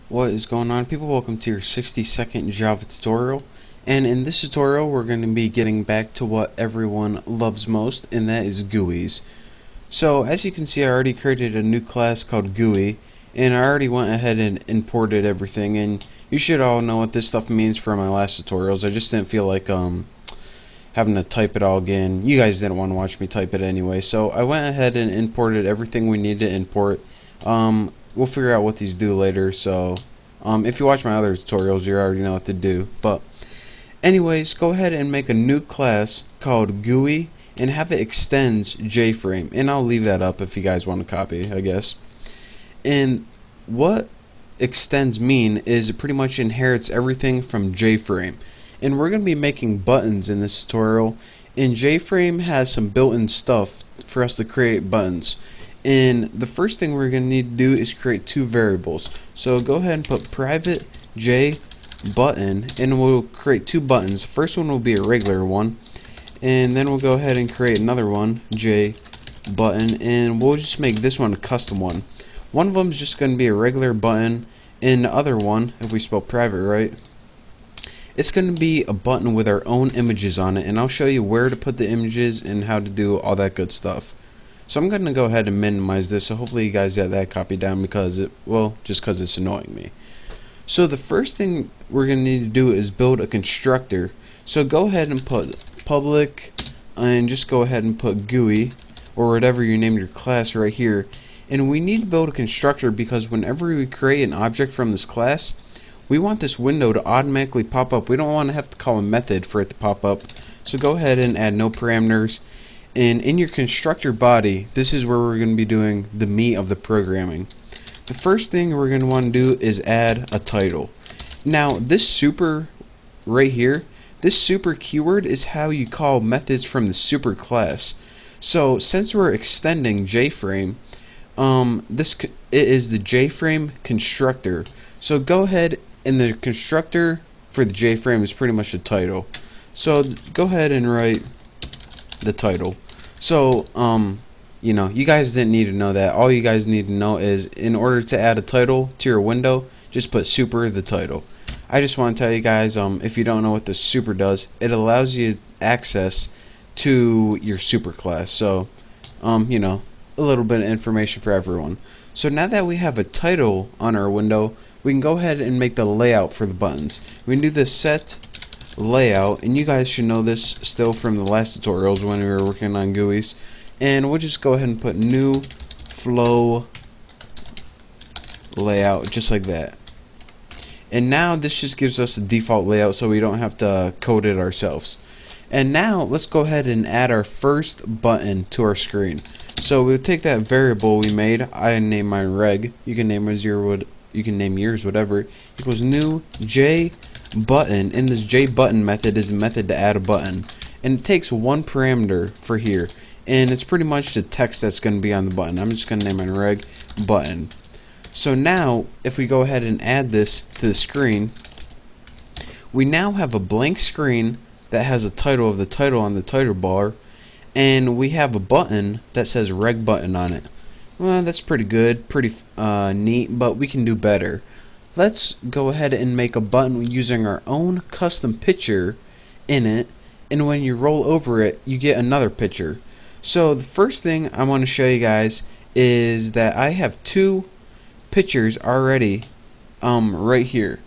What is going on, people? Welcome to your 60-second Java tutorial. And in this tutorial we're going to be getting back to what everyone loves most, and that is GUIs. So as you can see, I already created a new class called GUI, and I already went ahead and imported everything, and you should all know what this stuff means from my last tutorials. I just didn't feel like having to type it all again. You guys didn't want to watch me type it anyway, so I went ahead and imported everything we need to import. We'll figure out what these do later, so if you watch my other tutorials you already know what to do. But anyways, go ahead and make a new class called GUI and have it extends JFrame, and I'll leave that up if you guys want to copy, I guess. And what extends mean is it pretty much inherits everything from JFrame, and we're going to be making buttons in this tutorial, and JFrame has some built-in stuff for us to create buttons. And the first thing we're going to need to do is create two variables. So go ahead and put private JButton, and we'll create two buttons. The first one will be a regular one, and then we'll go ahead and create another one, JButton, and we'll just make this one a custom one. One of them is just going to be a regular button, and the other one, if we spell private right, it's going to be a button with our own images on it, and I'll show you where to put the images and how to do all that good stuff. So I'm going to go ahead and minimize this, so hopefully you guys got that copied down, because just because it's annoying me. So the first thing we're going to need to do is build a constructor. So go ahead and put public, and just go ahead and put GUI, or whatever you named your class right here. And we need to build a constructor because whenever we create an object from this class, we want this window to automatically pop up. We don't want to have to call a method for it to pop up. So go ahead and add no parameters. And in your constructor body, this is where we're going to be doing the meat of the programming. The first thing we're going to want to do is add a title. Now this super right here, this super keyword is how you call methods from the super class. So since we're extending JFrame, it is the JFrame constructor. So go ahead, and the constructor for the JFrame is pretty much the title. So go ahead and write the title. So you know, you guys didn't need to know that. All you guys need to know is, in order to add a title to your window, just put super the title. I just want to tell you guys, if you don't know what the super does, it allows you access to your super class. So you know, a little bit of information for everyone. So now that we have a title on our window, we can go ahead and make the layout for the buttons. We can do the set layout, and you guys should know this still from the last tutorials when we were working on GUIs, and we'll just go ahead and put new flow layout, just like that. And now this just gives us a default layout, so we don't have to code it ourselves. And now let's go ahead and add our first button to our screen. So we'll take that variable we made. I name mine reg. You can name yours whatever. Equals new JButton, and this JButton method is a method to add a button, and it takes one parameter for here, and it's pretty much the text that's going to be on the button. I'm just going to name mine reg button. So now if we go ahead and add this to the screen, we now have a blank screen that has a title of the title on the title bar, and we have a button that says reg button on it. Well, that's pretty good, pretty neat, but we can do better. Let's go ahead and make a button using our own custom picture in it, and when you roll over it, you get another picture. So the first thing I want to show you guys is that I have two pictures already right here.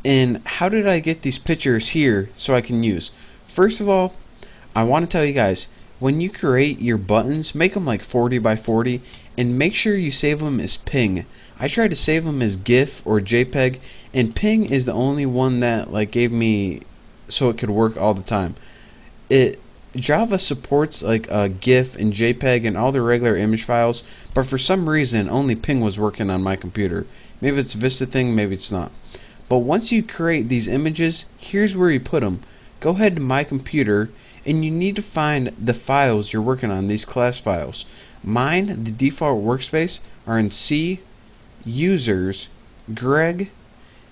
And how did I get these pictures here so I can use? First of all, I want to tell you guys, when you create your buttons, make them like 40 by 40, and make sure you save them as ping. I tried to save them as GIF or JPEG, and ping is the only one that like gave me so it could work all the time. Java supports like GIF and JPEG and all the regular image files, but for some reason only ping was working on my computer. Maybe it's a Vista thing, maybe it's not. But once you create these images, here's where you put them. Go ahead to my computer, and you need to find the files you're working on, these class files. Mine, the default workspace, are in C, users, Greg,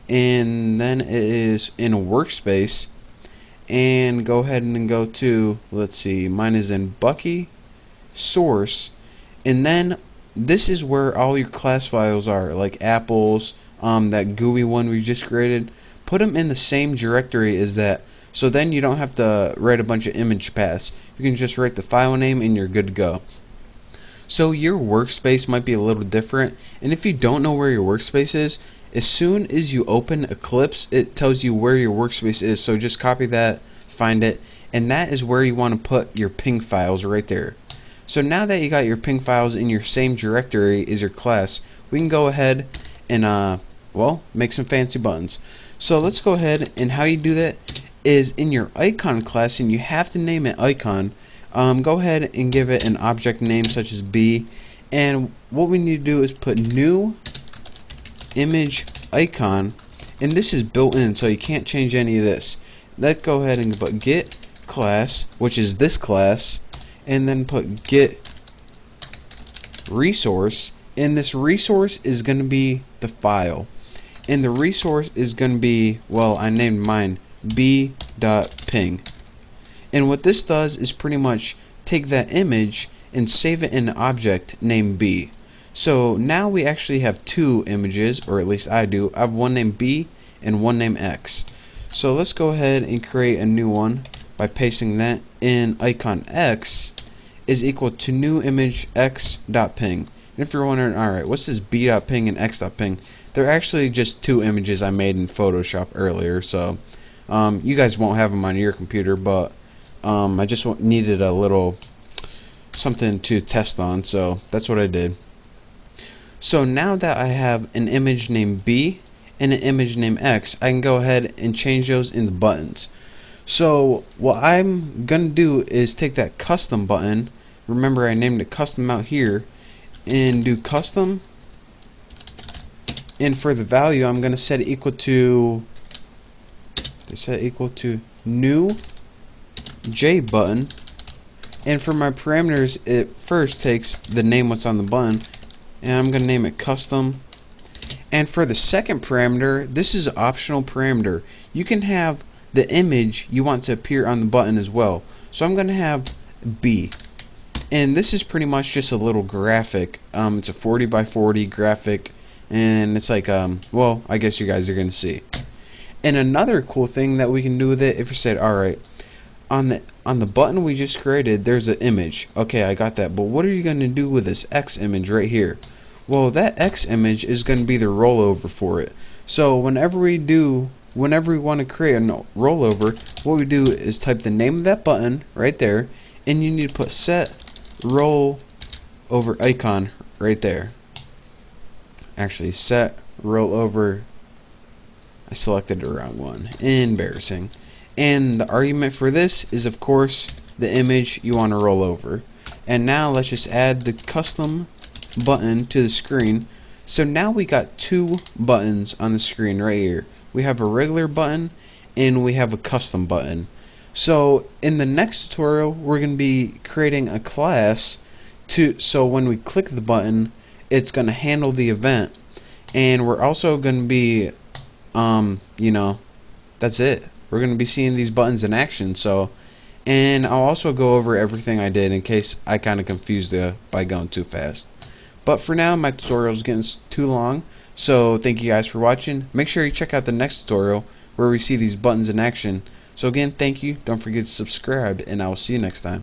and then it is in a workspace. And go ahead and go to, let's see, mine is in Bucky, source, and then this is where all your class files are, like apples, that GUI one we just created. Put them in the same directory as that, so then you don't have to write a bunch of image paths. You can just write the file name and you're good to go. So your workspace might be a little different, and if you don't know where your workspace is, as soon as you open Eclipse, it tells you where your workspace is. So just copy that, find it, and that is where you want to put your ping files right there. So now that you got your ping files in your same directory as your class, we can go ahead and well, make some fancy buttons. So let's go ahead, and how you do that is in your icon class, and you have to name it icon. Go ahead and give it an object name such as B, and what we need to do is put new image icon, and this is built in, so you can't change any of this. Let's go ahead and put get class, which is this class, and then put get resource, and this resource is going to be the file, and the resource is going to be, well, I named mine b.ping. And what this does is pretty much take that image and save it in an object named B. So now we actually have two images, or at least I do. I have one named B and one named X. So let's go ahead and create a new one by pasting that in. Icon X is equal to new image x.ping. And if you're wondering, alright, what's this b.ping and x.ping? They're actually just two images I made in Photoshop earlier, so you guys won't have them on your computer, but I just needed a little something to test on, so that's what I did. So now that I have an image named B and an image named X, I can go ahead and change those in the buttons. So what I'm gonna do is take that custom button, remember I named it custom out here, and do custom, and for the value I'm gonna set it equal to new JButton, and for my parameters it first takes the name what's on the button, and I'm gonna name it custom. And for the second parameter, this is an optional parameter. You can have the image you want to appear on the button as well. So I'm gonna have B, and this is pretty much just a little graphic. It's a 40 by 40 graphic, and it's like well, I guess you guys are gonna see. And another cool thing that we can do with it, if you said, alright, on the button we just created, there's an image. Okay, I got that, but what are you gonna do with this X image right here? Well, that X image is gonna be the rollover for it. So whenever we want to create a rollover, what we do is type the name of that button right there, and you need to put set roll over icon right there. Actually, set roll over, I selected the wrong one, embarrassing. And the argument for this is of course the image you want to roll over. And now let's just add the custom button to the screen. So now we got two buttons on the screen right here. We have a regular button and we have a custom button. So in the next tutorial we're going to be creating a class so when we click the button it's going to handle the event, and we're also going to be that's it. We're going to be seeing these buttons in action. So, and I'll also go over everything I did in case I kind of confused you by going too fast. But for now, my tutorial is getting too long, so thank you guys for watching. Make sure you check out the next tutorial where we see these buttons in action. So again, thank you. Don't forget to subscribe, and I will see you next time.